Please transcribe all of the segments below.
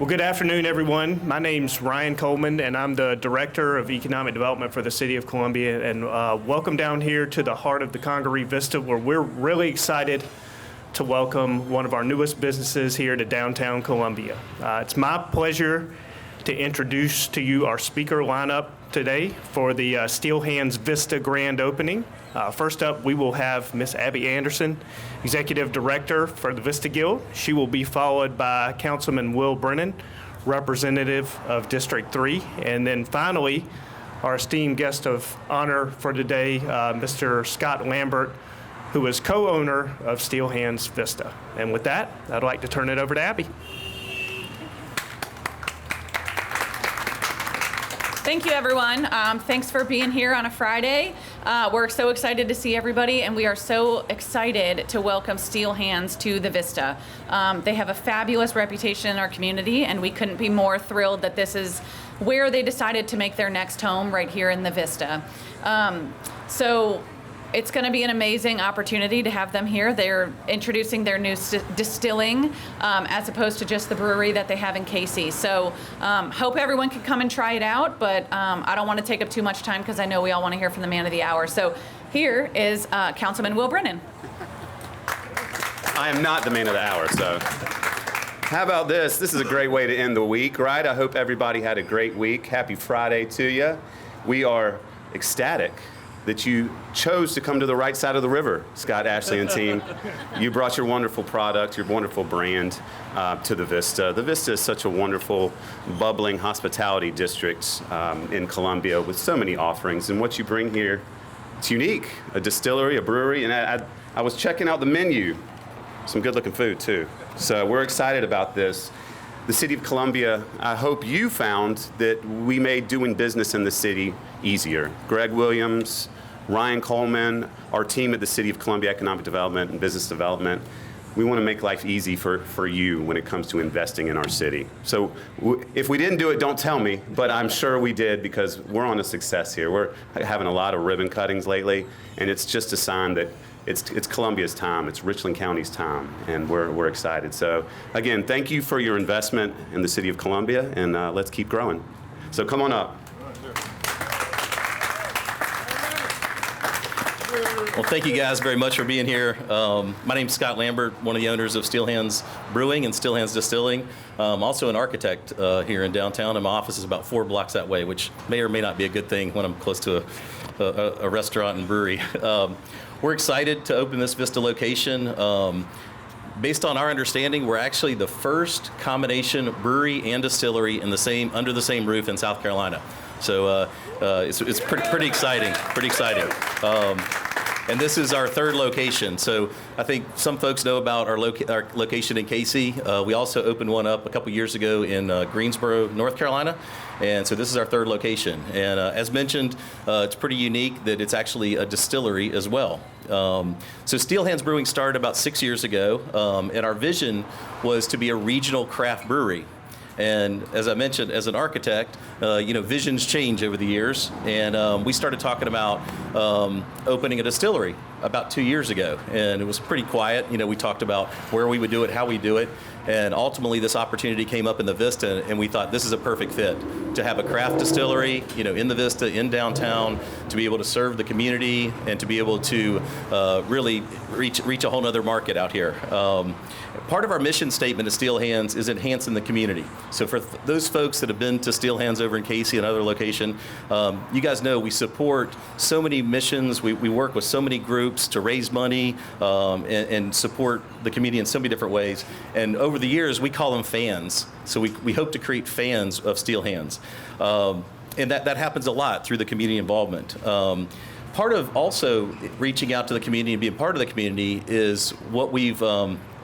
Well, good afternoon, everyone. My name's Ryan Coleman, and I'm the Director of Economic Development for the City of Columbia. And welcome down here to the heart of the Congaree Vista, where we're really excited to welcome one of our newest businesses here to downtown Columbia. It's my pleasure to introduce to you our speaker lineup today for the Steel Hands Vista grand opening. First up, we will have Miss Abby Anderson, Executive Director for the Vista Guild. She will be followed by Councilman Will Brennan, representative of District 3. And then finally, our esteemed guest of honor for today, Mr. Scott Lambert, who is co-owner of Steel Hands Vista. And with that, I'd like to turn it over to Abby. Thank you, everyone. Thanks for being here on a Friday. We're so excited to see everybody, and we are so excited to welcome Steel Hands to the Vista. They have a fabulous reputation in our community, and we couldn't be more thrilled that this is where they decided to make their next home, right here in the Vista. So it's going to be an amazing opportunity to have them here. They're introducing their new distilling as opposed to just the brewery that they have in Cayce. So hope everyone can come and try it out, but I don't want to take up too much time because I know we all want to hear from the man of the hour. So here is Councilman Will Brennan. I am not the man of the hour, so how about this? This is a great way to end the week, right? I hope everybody had a great week. Happy Friday to you. We are ecstatic that you chose to come to the right side of the river, Scott, Ashley, and team. You brought your wonderful product, your wonderful brand to the Vista. The Vista is such a wonderful, bubbling hospitality district in Columbia with so many offerings. And what you bring here, it's unique. A distillery, a brewery, and I was checking out the menu. Some good-looking food, too. So we're excited about this. The City of Columbia, I hope you found that we made doing business in the city easier. Greg Williams, Ryan Coleman, our team at the City of Columbia Economic Development and Business Development, we want to make life easy for you when it comes to investing in our city. So if we didn't do it, don't tell me, but I'm sure we did because we're on a success here. We're having a lot of ribbon cuttings lately, and it's just a sign that it's Columbia's time, it's Richland County's time, and we're excited. So again, thank you for your investment in the City of Columbia, and let's keep growing. So come on up. Well, thank you guys very much for being here. My name's Scott Lambert, one of the owners of Steel Hands Brewing and Steel Hands Distilling. I'm also an architect here in downtown, and my office is about 4 blocks that way, which may or may not be a good thing when I'm close to a restaurant and brewery. We're excited to open this Vista location. Based on our understanding, we're actually the first combination brewery and distillery in under the same roof in South Carolina. So it's pretty exciting. And this is our 3rd location. So I think some folks know about our location in Cayce. We also opened one up a couple years ago in Greensboro, North Carolina. And so this is our 3rd location. And as mentioned, it's pretty unique that it's actually a distillery as well. So Steel Hands Brewing started about 6 years ago, and our vision was to be a regional craft brewery. And as I mentioned, as an architect, visions change over the years. And we started talking about opening a distillery about 2 years ago. And it was pretty quiet. We talked about where we would do it, how we do it. And ultimately, this opportunity came up in the Vista, and we thought this is a perfect fit to have a craft distillery, in the Vista, in downtown, to be able to serve the community and to be able to really reach a whole other market out here. Part of our mission statement at Steel Hands is enhancing the community. So for those folks that have been to Steel Hands over in Cayce and other location, you guys know we support so many missions. We work with so many groups to raise money and support the community in so many different ways. And over the years, we call them fans. So we hope to create fans of Steel Hands. And that happens a lot through the community involvement. Part of also reaching out to the community and being part of the community is what we've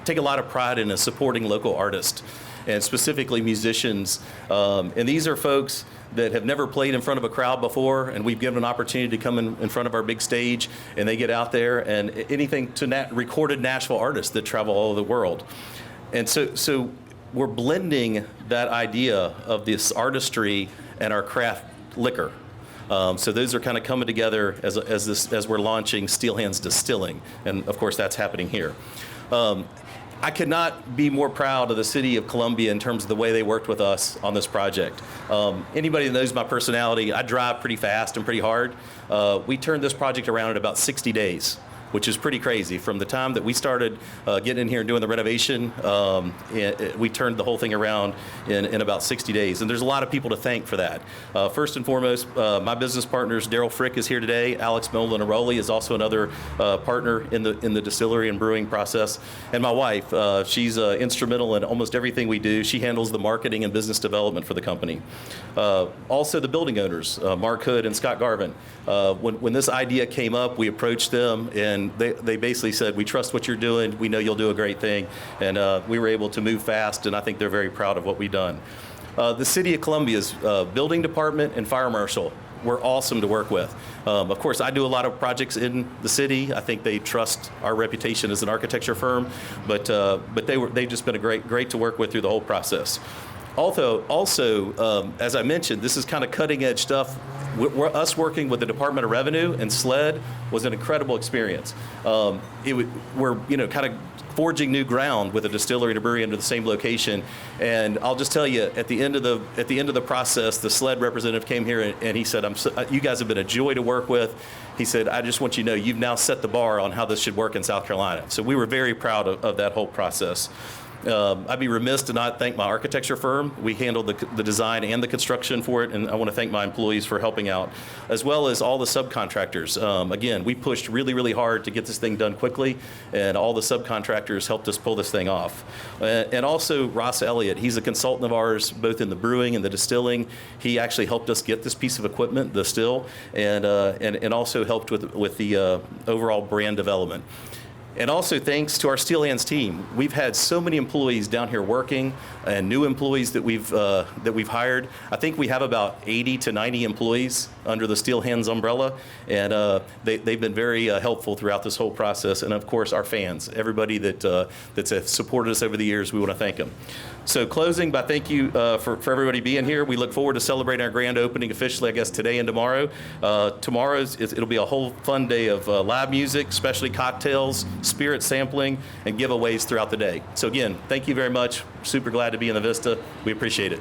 take a lot of pride in is supporting local artists and specifically musicians. And these are folks that have never played in front of a crowd before, and we've given an opportunity to come in front of our big stage, and they get out there, and anything to recorded Nashville artists that travel all over the world. And so we're blending that idea of this artistry and our craft liquor. So those are kind of coming together as we're launching Steel Hands Distilling, and of course that's happening here. I could not be more proud of the city of Columbia in terms of the way they worked with us on this project. Anybody that knows my personality, I drive pretty fast and pretty hard. We turned this project around in about 60 days, which is pretty crazy. From the time that we started getting in here and doing the renovation, we turned the whole thing around in about 60 days. And there's a lot of people to thank for that. First and foremost, my business partners, Daryl Frick is here today. Alex Molinaroli is also another partner in the distillery and brewing process. And my wife, she's instrumental in almost everything we do. She handles the marketing and business development for the company. Also the building owners, Mark Hood and Scott Garvin. When this idea came up, we approached them, and they basically said, we trust what you're doing, we know you'll do a great thing, and we were able to move fast, and I think they're very proud of what we've done. The City of Columbia's building department and fire marshal were awesome to work with. Of course, I do a lot of projects in the city. I think they trust our reputation as an architecture firm, but they've just been great to work with through the whole process. Also, as I mentioned, this is kind of cutting edge stuff. Us working with the Department of Revenue and SLED was an incredible experience. We're kind of forging new ground with a distillery and a brewery under the same location. And I'll just tell you, at the end of the process, the SLED representative came here and he said, "You guys have been a joy to work with." He said, "I just want you to know you've now set the bar on how this should work in South Carolina." So we were very proud of that whole process. I'd be remiss to not thank my architecture firm. We handled the design and the construction for it, and I want to thank my employees for helping out, as well as all the subcontractors. Again, we pushed really, really hard to get this thing done quickly, and all the subcontractors helped us pull this thing off. And also Ross Elliott, he's a consultant of ours, both in the brewing and the distilling. He actually helped us get this piece of equipment, the still, and also helped with the overall brand development. And also thanks to our Steel Hands team. We've had so many employees down here working, and new employees that we've hired. I think we have about 80 to 90 employees under the Steel Hands umbrella, and they've been very helpful throughout this whole process. And of course, our fans, everybody that's supported us over the years, we want to thank them. So closing by thank you for everybody being here. We look forward to celebrating our grand opening officially, I guess, today and tomorrow. Tomorrow it'll be a whole fun day of live music, especially cocktails, spirit sampling, and giveaways throughout the day. So again, thank you very much. Super glad to be in the Vista. We appreciate it.